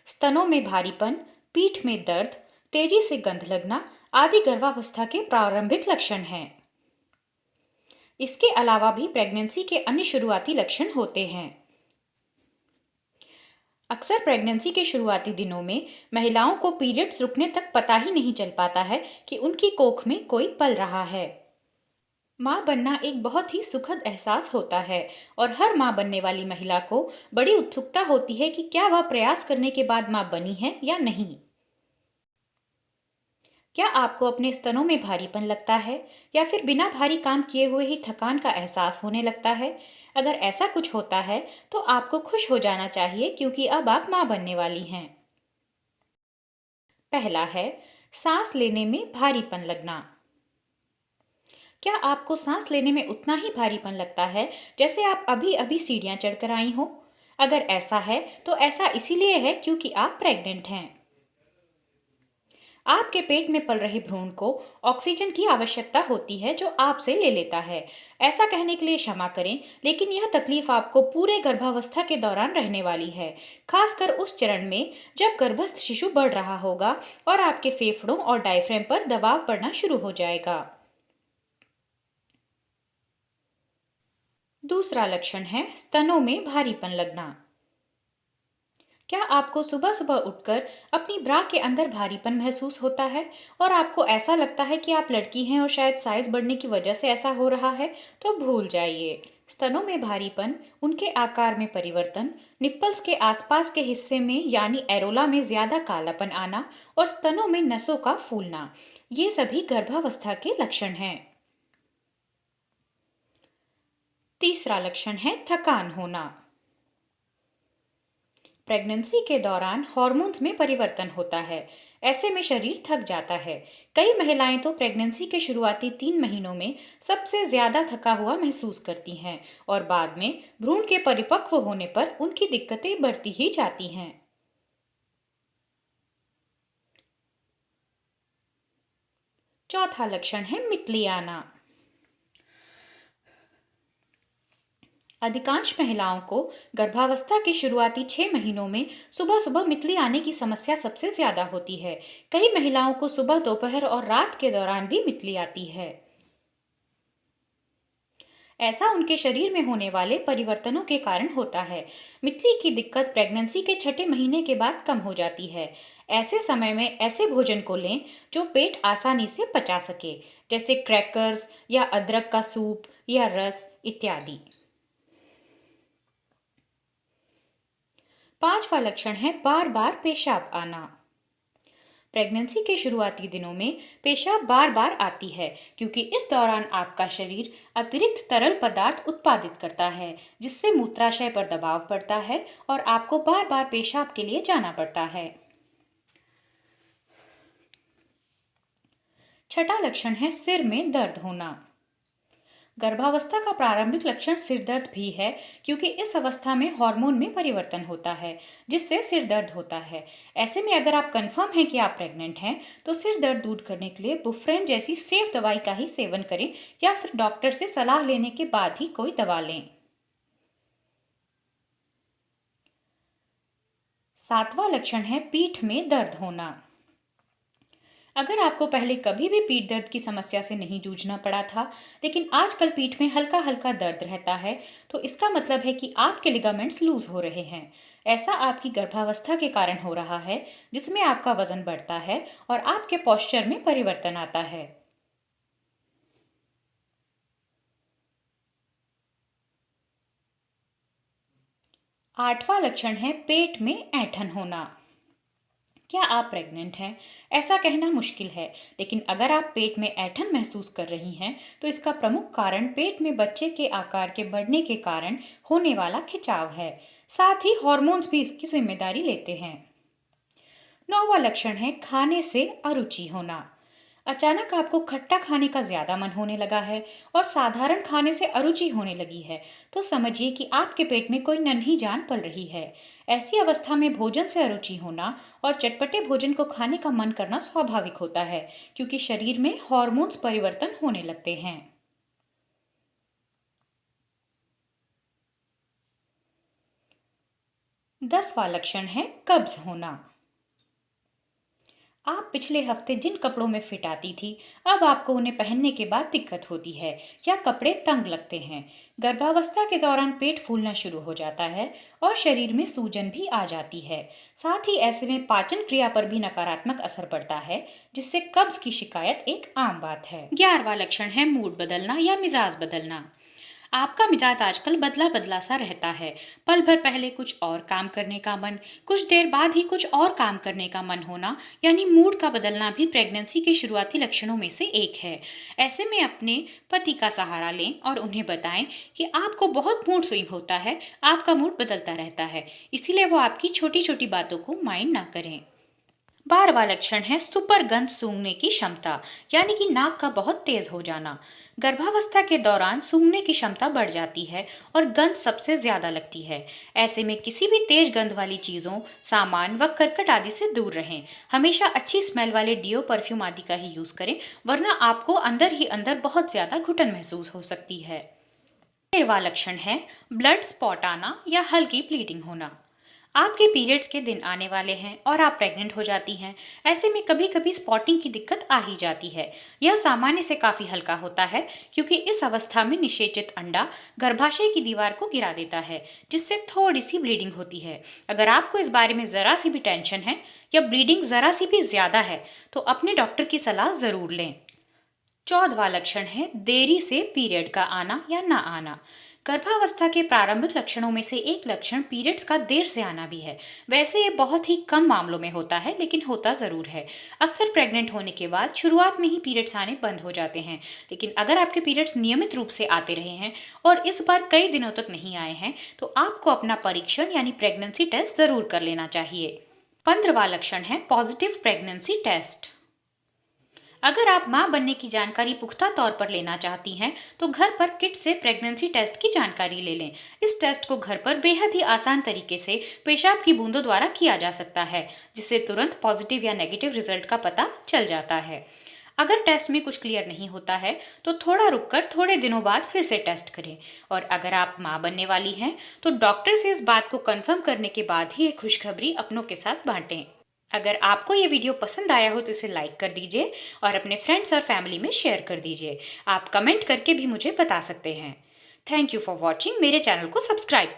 स्तनों में भारीपन, पीठ में दर्द, तेजी से गंध लगना आदि गर्भावस्था के प्रारंभिक लक्षण हैं। इसके अलावा भी प्रेगनेंसी के अन्य शुरुआती लक्षण होते हैं। अक्सर प्रेगनेंसी के शुरुआती दिनों में महिलाओं को पीरियड्स रुकने तक पता ही नहीं चल पाता है कि उनकी कोख में कोई पल रहा है। माँ बनना एक बहुत ही सुखद एहसास होता है और हर माँ बनने वाली महिला को बड़ी उत्सुकता होती है कि क्या वह प्रयास करने के बाद माँ बनी है या नहीं। क्या आपको अपने स्तनों में भारीपन लगता है या फिर बिना भारी काम किए हुए ही थकान का एहसास होने लगता है? अगर ऐसा कुछ होता है तो आपको खुश हो जाना चाहिए क्योंकि अब आप माँ बनने वाली हैं। पहला है सांस लेने में भारीपन लगना। क्या आपको सांस लेने में उतना ही भारीपन लगता है जैसे आप अभी अभी सीढ़ियां चढ़कर आई हो? अगर ऐसा है तो ऐसा इसीलिए है क्योंकि आप प्रेग्नेंट हैं। आपके पेट में पल रहे भ्रूण को ऑक्सीजन की आवश्यकता होती है जो आपसे ले लेता है। ऐसा कहने के लिए क्षमा करें, लेकिन यह तकलीफ आपको पूरे गर्भावस्था के दौरान रहने वाली है, खासकर उस चरण में जब गर्भस्थ शिशु बढ़ रहा होगा और आपके फेफड़ों और डायफ्राम पर दबाव पड़ना शुरू हो जाएगा। दूसरा लक्षण है स्तनों में भारीपन लगना। क्या आपको सुबह सुबह उठकर अपनी ब्रा के अंदर भारीपन महसूस होता है और आपको ऐसा लगता है कि आप लड़की हैं और शायद साइज बढ़ने की वजह से ऐसा हो रहा है? तो भूल जाइए। स्तनों में भारीपन, उनके आकार में परिवर्तन, निप्पल्स के आसपास के हिस्से में यानी एरोला में ज्यादा कालापन आना और स्तनों में नसों का फूलना, ये सभी गर्भावस्था के लक्षण हैं। तीसरा लक्षण है थकान होना। प्रेगनेंसी के दौरान हार्मोन्स में परिवर्तन होता है। ऐसे में शरीर थक जाता है। कई महिलाएं तो प्रेगनेंसी के शुरुआती 3 महीनों में सबसे ज्यादा थका हुआ महसूस करती हैं और बाद में भ्रूण के परिपक्व होने पर उनकी दिक्कतें बढ़ती ही जाती हैं। चौथा लक्षण है मितली आना। अधिकांश महिलाओं को गर्भावस्था के शुरुआती 6 महीनों में सुबह सुबह मितली आने की समस्या सबसे ज्यादा होती है। कई महिलाओं को सुबह, दोपहर और रात के दौरान भी मितली आती है। ऐसा उनके शरीर में होने वाले परिवर्तनों के कारण होता है। मितली की दिक्कत प्रेगनेंसी के 6 महीने के बाद कम हो जाती है। ऐसे समय में ऐसे भोजन को लें जो पेट आसानी से पचा सके, जैसे क्रैकर्स या अदरक का सूप या रस इत्यादि। पांचवा लक्षण है बार बार पेशाब आना। प्रेगनेंसी के शुरुआती दिनों में पेशाब बार बार आती है क्योंकि इस दौरान आपका शरीर अतिरिक्त तरल पदार्थ उत्पादित करता है, जिससे मूत्राशय पर दबाव पड़ता है और आपको बार बार पेशाब के लिए जाना पड़ता है। छठा लक्षण है सिर में दर्द होना। गर्भावस्था का प्रारंभिक लक्षण सिर दर्द भी है क्योंकि इस अवस्था में हार्मोन में परिवर्तन होता है, जिससे सिर दर्द होता है। ऐसे में अगर आप कंफर्म हैं कि आप प्रेग्नेंट हैं तो सिर दर्द दूर करने के लिए बुफ्रेन जैसी सेफ दवाई का ही सेवन करें या फिर डॉक्टर से सलाह लेने के बाद ही कोई दवा लें। सातवां लक्षण है पीठ में दर्द होना। अगर आपको पहले कभी भी पीठ दर्द की समस्या से नहीं जूझना पड़ा था, लेकिन आजकल पीठ में हल्का हल्का दर्द रहता है, तो इसका मतलब है कि आपके लिगामेंट्स लूज हो रहे हैं। ऐसा आपकी गर्भावस्था के कारण हो रहा है, जिसमें आपका वजन बढ़ता है और आपके पोस्चर में परिवर्तन आता है। आठवां लक्षण है पेट में ऐंठन होना। क्या आप प्रेग्नेंट हैं? ऐसा कहना मुश्किल है, लेकिन अगर आप पेट में ऐंठन महसूस कर रही हैं तो इसका प्रमुख कारण पेट में बच्चे के आकार के बढ़ने के कारण होने वाला खिंचाव है। साथ ही हॉर्मोन्स भी इसकी जिम्मेदारी लेते हैं। नौवां लक्षण है खाने से अरुचि होना। अचानक आपको खट्टा खाने का ज्यादा मन होने लगा है और साधारण खाने से अरुचि होने लगी है, तो समझिए कि आपके पेट में कोई नन्ही जान पल रही है। ऐसी अवस्था में भोजन से अरुचि होना और चटपटे भोजन को खाने का मन करना स्वाभाविक होता है, क्योंकि शरीर में हॉर्मोन्स परिवर्तन होने लगते हैं। 10वां लक्षण है कब्ज होना। आप पिछले हफ्ते जिन कपड़ों में फिट आती थी, अब आपको उन्हें पहनने के बाद दिक्कत होती है या कपड़े तंग लगते हैं। गर्भावस्था के दौरान पेट फूलना शुरू हो जाता है और शरीर में सूजन भी आ जाती है। साथ ही ऐसे में पाचन क्रिया पर भी नकारात्मक असर पड़ता है, जिससे कब्ज की शिकायत एक आम बात है। 11वां लक्षण है मूड बदलना या मिजाज बदलना। आपका मिजाज आजकल बदला बदला सा रहता है। पल भर पहले कुछ और काम करने का मन, कुछ देर बाद ही कुछ और काम करने का मन होना, यानी मूड का बदलना भी प्रेगनेंसी के शुरुआती लक्षणों में से एक है। ऐसे में अपने पति का सहारा लें और उन्हें बताएं कि आपको बहुत मूड स्विंग होता है, आपका मूड बदलता रहता है, इसीलिए वो आपकी छोटी छोटी बातों को माइंड ना करें। 12वां लक्षण है सुपर गंध सूंघने की क्षमता, यानी कि नाक का बहुत तेज हो जाना। गर्भावस्था के दौरान सूंघने की क्षमता बढ़ जाती है और गंध सबसे ज्यादा लगती है। ऐसे में किसी भी तेज गंध वाली चीजों, सामान व करकट आदि से दूर रहें। हमेशा अच्छी स्मेल वाले डिओ, परफ्यूम आदि का ही यूज करें, वरना आपको अंदर ही अंदर बहुत ज्यादा घुटन महसूस हो सकती है। 13वां लक्षण है ब्लड स्पॉट आना या हल्की ब्लीडिंग होना। आपके पीरियड्स के दिन आने वाले हैं और आप प्रेग्नेंट हो जाती हैं। ऐसे में कभी कभी स्पॉटिंग की दिक्कत आ ही जाती है। यह सामान्य से काफ़ी हल्का होता है, क्योंकि इस अवस्था में निषेचित अंडा गर्भाशय की दीवार को गिरा देता है, जिससे थोड़ी सी ब्लीडिंग होती है। अगर आपको इस बारे में ज़रा सी भी टेंशन है या ब्लीडिंग ज़रा सी भी ज़्यादा है, तो अपने डॉक्टर की सलाह ज़रूर लें। 14वां लक्षण है देरी से पीरियड का आना या ना आना। गर्भावस्था के प्रारंभिक लक्षणों में से एक लक्षण पीरियड्स का देर से आना भी है। वैसे ये बहुत ही कम मामलों में होता है, लेकिन होता ज़रूर है। अक्सर प्रेग्नेंट होने के बाद शुरुआत में ही पीरियड्स आने बंद हो जाते हैं, लेकिन अगर आपके पीरियड्स नियमित रूप से आते रहे हैं और इस बार कई दिनों तक नहीं आए हैं, तो आपको अपना परीक्षण यानी प्रेगनेंसी टेस्ट ज़रूर कर लेना चाहिए। 15वां लक्षण है पॉजिटिव प्रेगनेंसी टेस्ट। अगर आप मां बनने की जानकारी पुख्ता तौर पर लेना चाहती हैं, तो घर पर किट से प्रेगनेंसी टेस्ट की जानकारी ले लें। इस टेस्ट को घर पर बेहद ही आसान तरीके से पेशाब की बूंदों द्वारा किया जा सकता है, जिससे तुरंत पॉजिटिव या नेगेटिव रिजल्ट का पता चल जाता है। अगर टेस्ट में कुछ क्लियर नहीं होता है, तो थोड़ा रुककर थोड़े दिनों बाद फिर से टेस्ट करें। और अगर आप मां बनने वाली हैं, तो डॉक्टर से इस बात को कंफर्म करने के बाद ही ये खुशखबरी अपनों के साथ बांटें। अगर आपको ये वीडियो पसंद आया हो तो इसे लाइक कर दीजिए और अपने फ्रेंड्स और फैमिली में शेयर कर दीजिए। आप कमेंट करके भी मुझे बता सकते हैं। Thank you for watching. मेरे चैनल को सब्सक्राइब